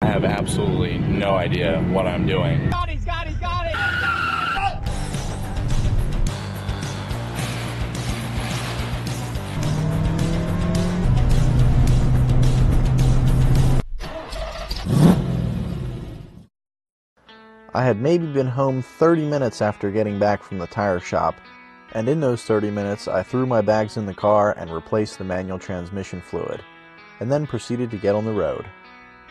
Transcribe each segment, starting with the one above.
I have absolutely no idea what I'm doing. He's got it! I had maybe been home 30 minutes after getting back from the tire shop, and in those 30 minutes I threw my bags in the car and replaced the manual transmission fluid, and then proceeded to get on the road.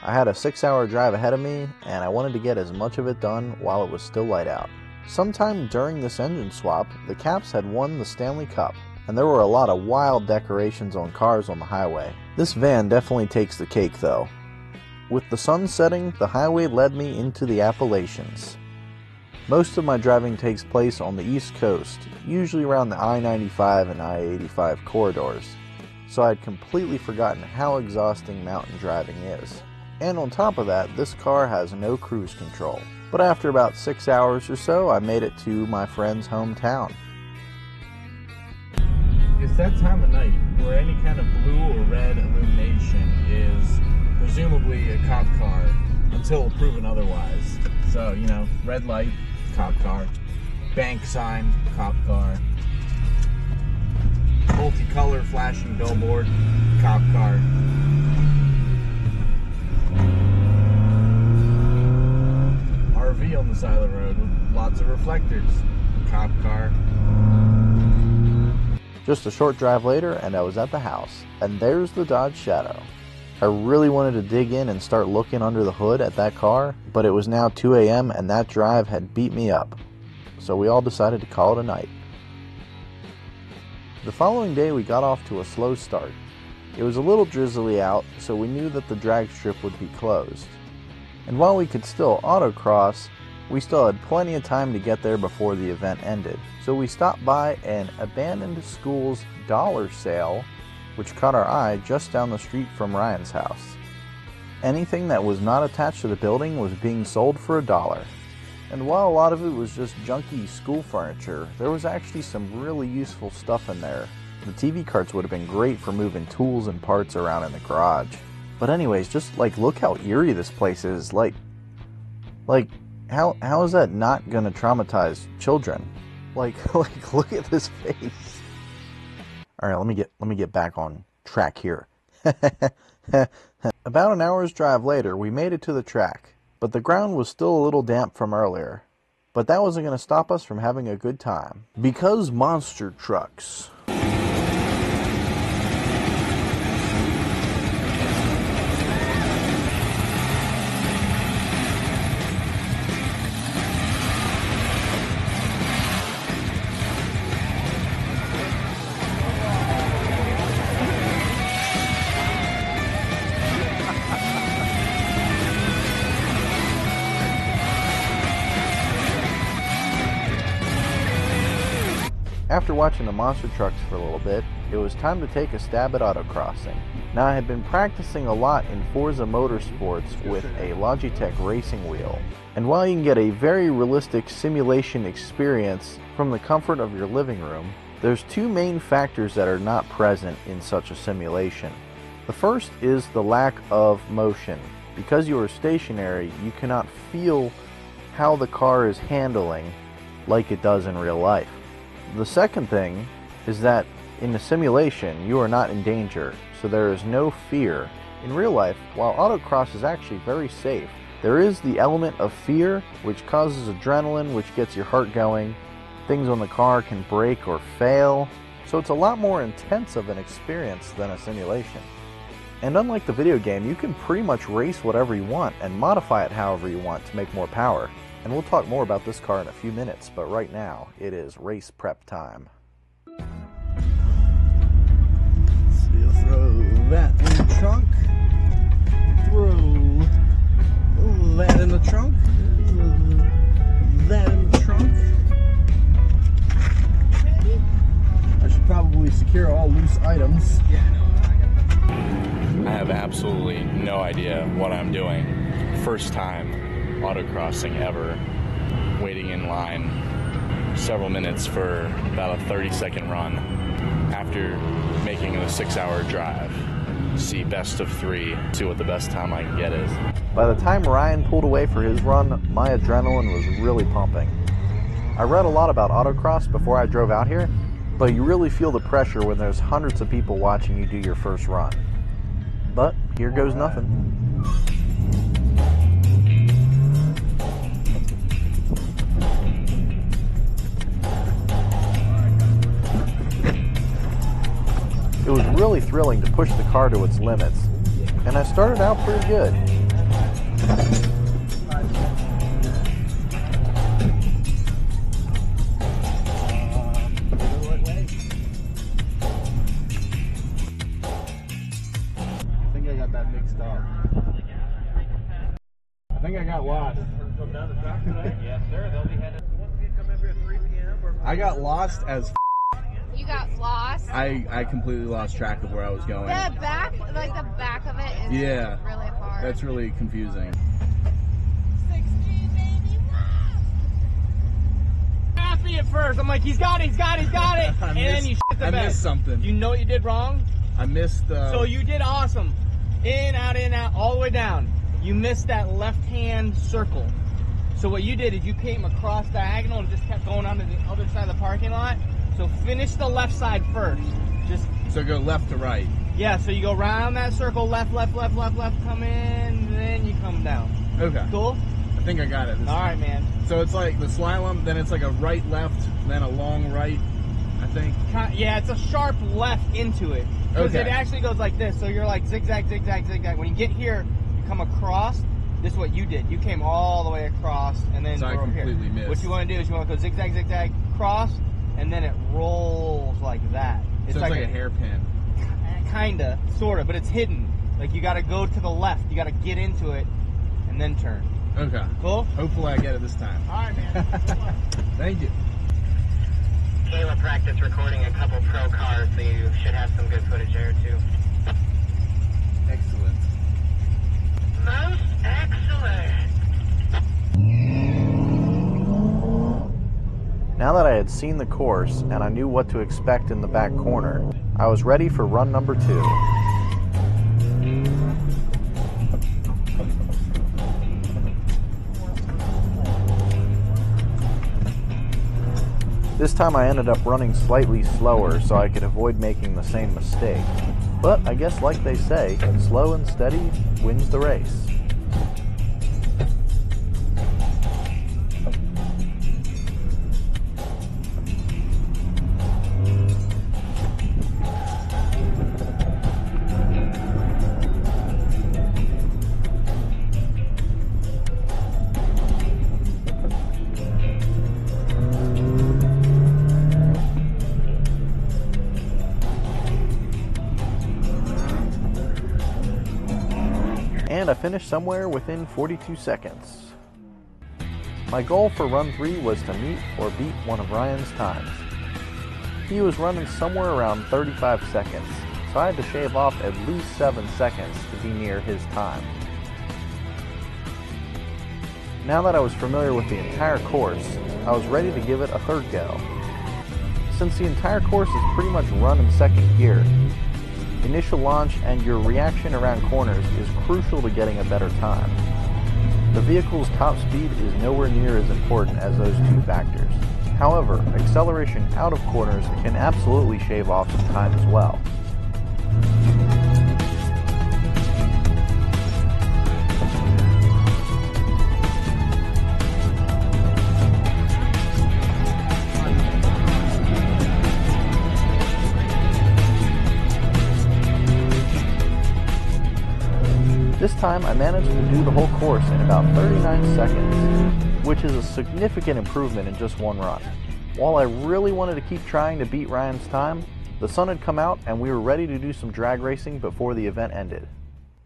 I had a 6-hour drive ahead of me, and I wanted to get as much of it done while it was still light out. Sometime during this engine swap, the Caps had won the Stanley Cup, and there were a lot of wild decorations on cars on the highway. This van definitely takes the cake though. With the sun setting, the highway led me into the Appalachians. Most of my driving takes place on the East Coast, usually around the I-95 and I-85 corridors, so I had completely forgotten how exhausting mountain driving is. And on top of that, this car has no cruise control. But after about 6 hours or so, I made it to my friend's hometown. It's that time of night where any kind of blue or red illumination is presumably a cop car until proven otherwise. So, you know, red light, cop car, bank sign, cop car, multicolor flashing billboard, cop car. RV on the side of the road with lots of reflectors, cop car. Just a short drive later and I was at the house, and there's the Dodge Shadow. I really wanted to dig in and start looking under the hood at that car, but it was now 2 a.m. and that drive had beat me up, so we all decided to call it a night. The following day we got off to a slow start. It was a little drizzly out, so we knew that the drag strip would be closed. And while we could still autocross, we still had plenty of time to get there before the event ended. So we stopped by an abandoned school's dollar sale, which caught our eye just down the street from Ryan's house. Anything that was not attached to the building was being sold for $1. And while a lot of it was just junky school furniture, there was actually some really useful stuff in there. The TV carts would have been great for moving tools and parts around in the garage. But anyways, just like look how eerie this place is. Like how is that not gonna traumatize children? Like look at this face. All right, let me get back on track here. About an hour's drive later, we made it to the track, but the ground was still a little damp from earlier. But that wasn't going to stop us from having a good time. Because monster trucks. After watching the monster trucks for a little bit, it was time to take a stab at autocrossing. Now I had been practicing a lot in Forza Motorsports with a Logitech racing wheel. And while you can get a very realistic simulation experience from the comfort of your living room, there's two main factors that are not present in such a simulation. The first is the lack of motion. Because you are stationary, you cannot feel how the car is handling like it does in real life. The second thing is that in the simulation, you are not in danger, so there is no fear. In real life, while autocross is actually very safe, there is the element of fear, which causes adrenaline, which gets your heart going. Things on the car can break or fail, so it's a lot more intense of an experience than a simulation. And unlike the video game, you can pretty much race whatever you want and modify it however you want to make more power. And we'll talk more about this car in a few minutes, but right now, it is race prep time. So you'll throw that in the trunk, throw that in the trunk, that in the trunk. I should probably secure all loose items. I have absolutely no idea what I'm doing. First time autocrossing ever. Waiting in line several minutes for about a 30-second run after making a 6-hour drive. see best of 3, see what the best time I can get is. By the time Ryan pulled away for his run, my adrenaline was really pumping. I read a lot about autocross before I drove out here, but you really feel the pressure when there's hundreds of people watching you do your first run. But here goes nothing. It was really thrilling to push the car to its limits, and I started out pretty good. I think I got that mixed up. I think I got lost. Yes, sir. They'll be headed. I got lost as You got lost. I completely lost track of where I was going. The back of it is Yeah. really hard. That's really confusing. 16, baby. Happy at first. I'm like, he's got it. And then you shit the I bed. missed something. You know what you did wrong? I missed So you did awesome. In, out, all the way down. You missed that left-hand circle. So what you did is you came across diagonal and just kept going on to the other side of the parking lot. So finish the left side first. Just So go left to right. yeah. So you go around that circle, left, come in, then you come down. Okay. Cool. I think I got it. All right, man. So it's like the slalom, then it's like a right, left, then a long right, I think. Yeah, it's a sharp left into it. Because Okay. it actually goes like this. So you're like zigzag, zigzag, zigzag. When you get here, you come across. This is what you did. You came all the way across and then So I go over here. completely missed. What you want to do is you want to go zigzag, zigzag, cross, and then it rolls like that. So it's like a hairpin. Kinda, sorta, but it's hidden. Like you got to go to the left. You got to get into it and then turn. Okay. Cool? Hopefully I get it this time. All right, man. Thank you. Kayla practiced recording a couple pro cars, so you should have some good footage there too. Excellent. Most excellent. Now that I had seen the course and I knew what to expect in the back corner, I was ready for run number 2. This time I ended up running slightly slower so I could avoid making the same mistake. But I guess like they say, slow and steady wins the race. And I finished somewhere within 42 seconds. My goal for run 3 was to meet or beat one of Ryan's times. He was running somewhere around 35 seconds, so I had to shave off at least 7 seconds to be near his time. Now that I was familiar with the entire course, I was ready to give it a third go. Since the entire course is pretty much run in second gear, initial launch and your reaction around corners is crucial to getting a better time. The vehicle's top speed is nowhere near as important as those two factors. However, acceleration out of corners can absolutely shave off some time as well. This time I managed to do the whole course in about 39 seconds, which is a significant improvement in just one run. While I really wanted to keep trying to beat Ryan's time, the sun had come out and we were ready to do some drag racing before the event ended.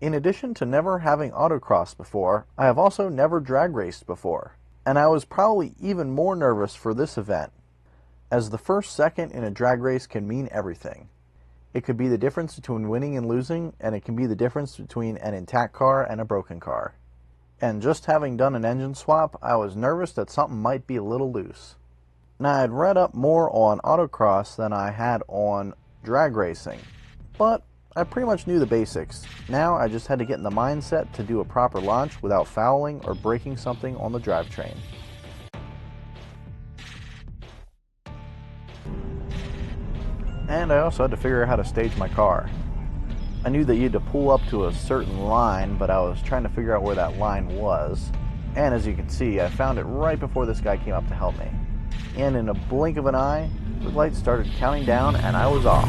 In addition to never having autocrossed before, I have also never drag raced before, and I was probably even more nervous for this event, as the first second in a drag race can mean everything. It could be the difference between winning and losing, and it can be the difference between an intact car and a broken car. And just having done an engine swap, I was nervous that something might be a little loose. Now, I had read up more on autocross than I had on drag racing, but I pretty much knew the basics. Now I just had to get in the mindset to do a proper launch without fouling or breaking something on the drivetrain. And I also had to figure out how to stage my car. I knew that you had to pull up to a certain line, but I was trying to figure out where that line was. And as you can see, I found it right before this guy came up to help me. And in a blink of an eye, the lights started counting down and I was off.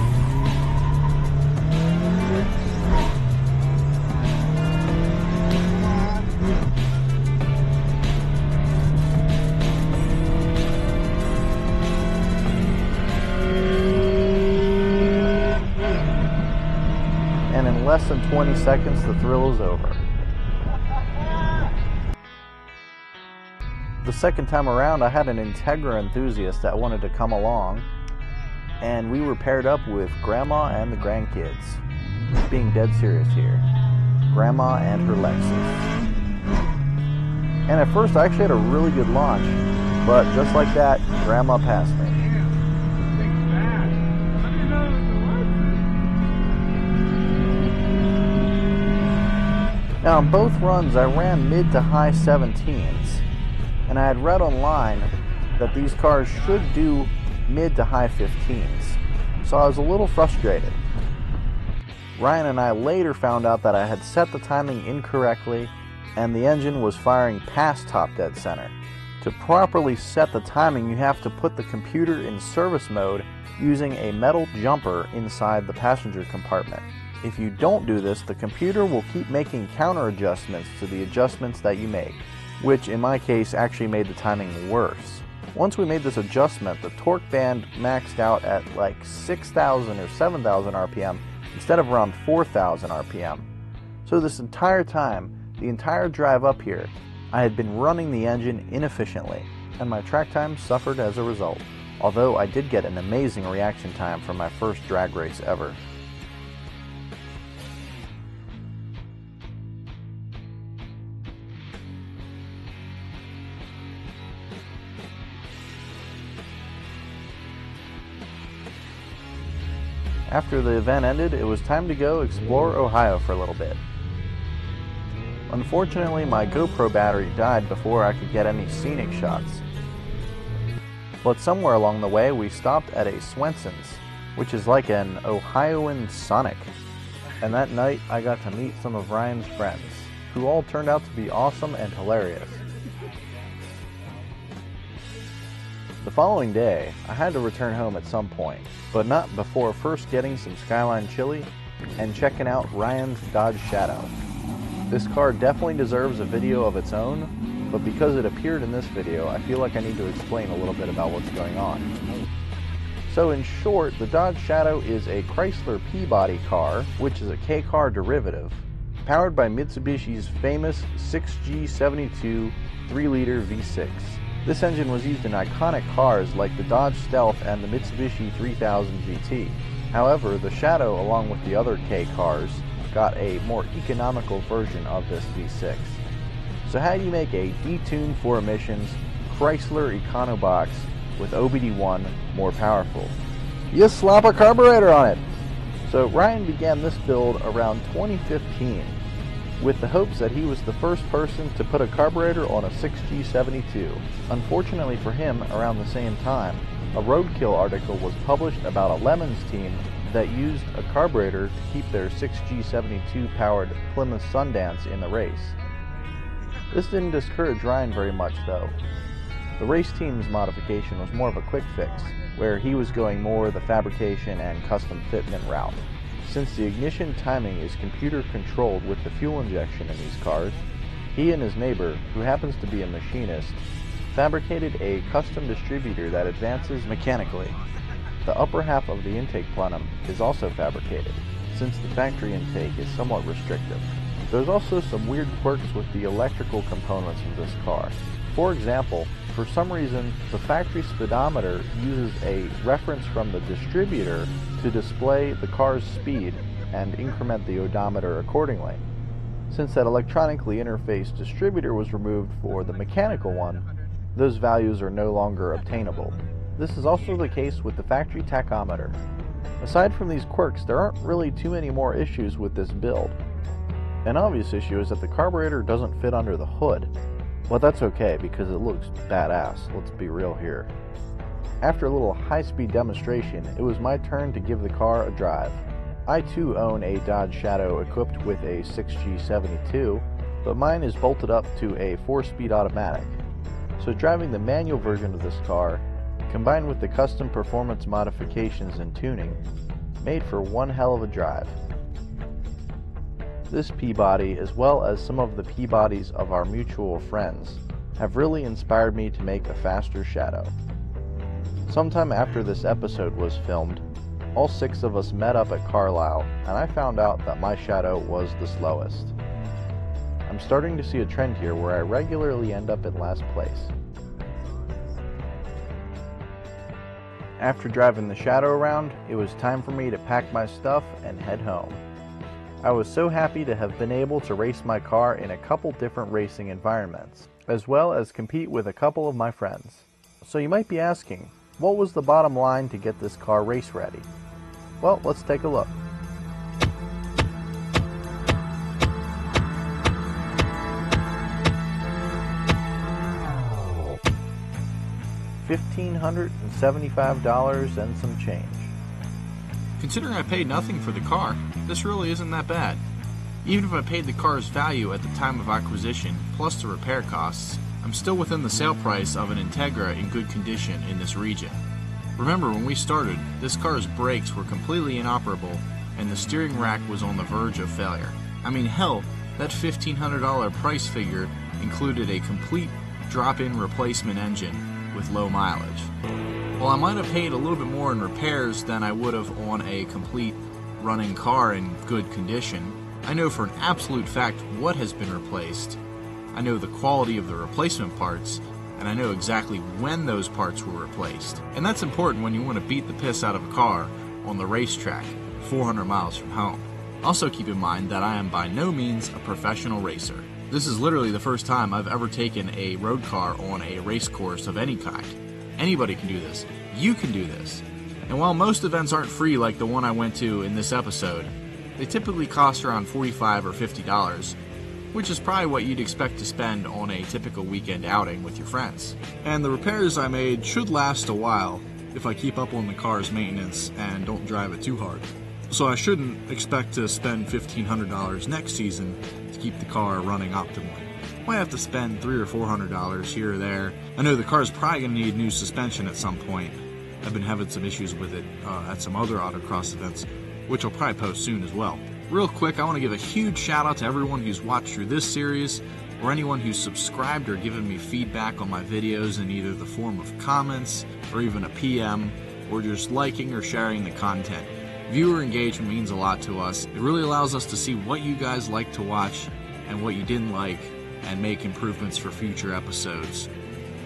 And in less than 20 seconds, the thrill is over. The second time around, I had an Integra enthusiast that wanted to come along, and we were paired up with Grandma and the grandkids. Being dead serious here. Grandma and her Lexus. And at first, I actually had a really good launch, but just like that, Grandma passed me. Now, on both runs, I ran mid to high 17s. And I had read online that these cars should do mid to high 15s, so I was a little frustrated. Ryan and I later found out that I had set the timing incorrectly and the engine was firing past top dead center. To properly set the timing, you have to put the computer in service mode using a metal jumper inside the passenger compartment. If you don't do this, the computer will keep making counter adjustments to the adjustments that you make, which in my case actually made the timing worse. Once we made this adjustment, the torque band maxed out at like 6,000 or 7,000 RPM instead of around 4,000 RPM. So this entire time, the entire drive up here, I had been running the engine inefficiently, and my track time suffered as a result, although I did get an amazing reaction time for my first drag race ever. After the event ended, it was time to go explore Ohio for a little bit. Unfortunately, my GoPro battery died before I could get any scenic shots. But somewhere along the way, we stopped at a Swenson's, which is like an Ohioan Sonic. And that night, I got to meet some of Ryan's friends, who all turned out to be awesome and hilarious. The following day, I had to return home at some point, but not before first getting some Skyline chili and checking out Ryan's Dodge Shadow. This car definitely deserves a video of its own, but because it appeared in this video, I feel like I need to explain a little bit about what's going on. So in short, the Dodge Shadow is a Chrysler Peabody car, which is a K-car derivative, powered by Mitsubishi's famous 6G72 3-liter V6. This engine was used in iconic cars like the Dodge Stealth and the Mitsubishi 3000 GT. However, the Shadow, along with the other K cars, got a more economical version of this V6. So how do you make a detuned for emissions Chrysler EconoBox with OBD1 more powerful? You slap a carburetor on it! So Ryan began this build around 2015 with the hopes that he was the first person to put a carburetor on a 6G72. Unfortunately for him, around the same time, a Roadkill article was published about a Lemons team that used a carburetor to keep their 6G72 powered Plymouth Sundance in the race. This didn't discourage Ryan very much though. The race team's modification was more of a quick fix, where he was going more the fabrication and custom fitment route. Since the ignition timing is computer controlled with the fuel injection in these cars, he and his neighbor, who happens to be a machinist, fabricated a custom distributor that advances mechanically. The upper half of the intake plenum is also fabricated, since the factory intake is somewhat restrictive. There's also some weird quirks with the electrical components of this car. For example, for some reason, the factory speedometer uses a reference from the distributor to display the car's speed and increment the odometer accordingly. Since that electronically interfaced distributor was removed for the mechanical one, those values are no longer obtainable. This is also the case with the factory tachometer. Aside from these quirks, there aren't really too many more issues with this build. An obvious issue is that the carburetor doesn't fit under the hood. Well, that's okay because it looks badass, let's be real here. After a little high-speed demonstration, it was my turn to give the car a drive. I too own a Dodge Shadow equipped with a 6G72, but mine is bolted up to a 4-speed automatic. So driving the manual version of this car, combined with the custom performance modifications and tuning, made for one hell of a drive. This P-body, as well as some of the P-bodies of our mutual friends, have really inspired me to make a faster Shadow. Sometime after this episode was filmed, all 6 of us met up at Carlisle, and I found out that my Shadow was the slowest. I'm starting to see a trend here where I regularly end up in last place. After driving the Shadow around, it was time for me to pack my stuff and head home. I was so happy to have been able to race my car in a couple different racing environments, as well as compete with a couple of my friends. So you might be asking, what was the bottom line to get this car race ready? Well, let's take a look. $1,575 and some change. Considering I paid nothing for the car, this really isn't that bad. Even if I paid the car's value at the time of acquisition, plus the repair costs, I'm still within the sale price of an Integra in good condition in this region. Remember, when we started, this car's brakes were completely inoperable and the steering rack was on the verge of failure. I mean, hell, that $1,500 price figure included a complete drop-in replacement engine with low mileage. While I might have paid a little bit more in repairs than I would have on a complete running car in good condition, I know for an absolute fact what has been replaced. I know the quality of the replacement parts, and I know exactly when those parts were replaced. And that's important when you want to beat the piss out of a car on the racetrack 400 miles from home. Also keep in mind that I am by no means a professional racer. This is literally the first time I've ever taken a road car on a race course of any kind. Anybody can do this. You can do this. And while most events aren't free like the one I went to in this episode, they typically cost around $45 or $50, which is probably what you'd expect to spend on a typical weekend outing with your friends. And the repairs I made should last a while if I keep up on the car's maintenance and don't drive it too hard. So I shouldn't expect to spend $1,500 next season to keep the car running optimally. Might have to spend $300 or $400 here or there. I know the car's probably going to need new suspension at some point. I've been having some issues with it at some other autocross events, which I'll probably post soon as well. Real quick, I want to give a huge shout out to everyone who's watched through this series, or anyone who's subscribed or given me feedback on my videos in either the form of comments, or even a PM, or just liking or sharing the content. Viewer engagement means a lot to us. It really allows us to see what you guys like to watch and what you didn't like, and make improvements for future episodes.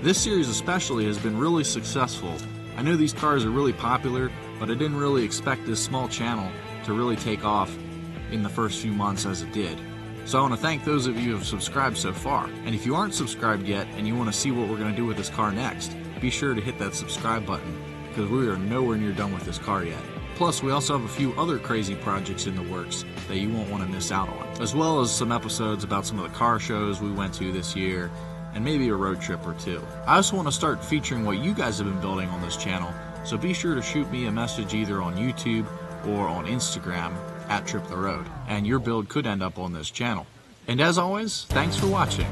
This series especially has been really successful. I know these cars are really popular, but I didn't really expect this small channel to really take off in the first few months as it did. So I want to thank those of you who have subscribed so far. And if you aren't subscribed yet and you want to see what we're going to do with this car next, be sure to hit that subscribe button, because we are nowhere near done with this car yet. Plus, we also have a few other crazy projects in the works that you won't want to miss out on, as well as some episodes about some of the car shows we went to this year, and maybe a road trip or two. I also want to start featuring what you guys have been building on this channel, so be sure to shoot me a message either on YouTube or on Instagram at Trip the Road, and your build could end up on this channel. And as always, thanks for watching.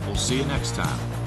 We'll see you next time.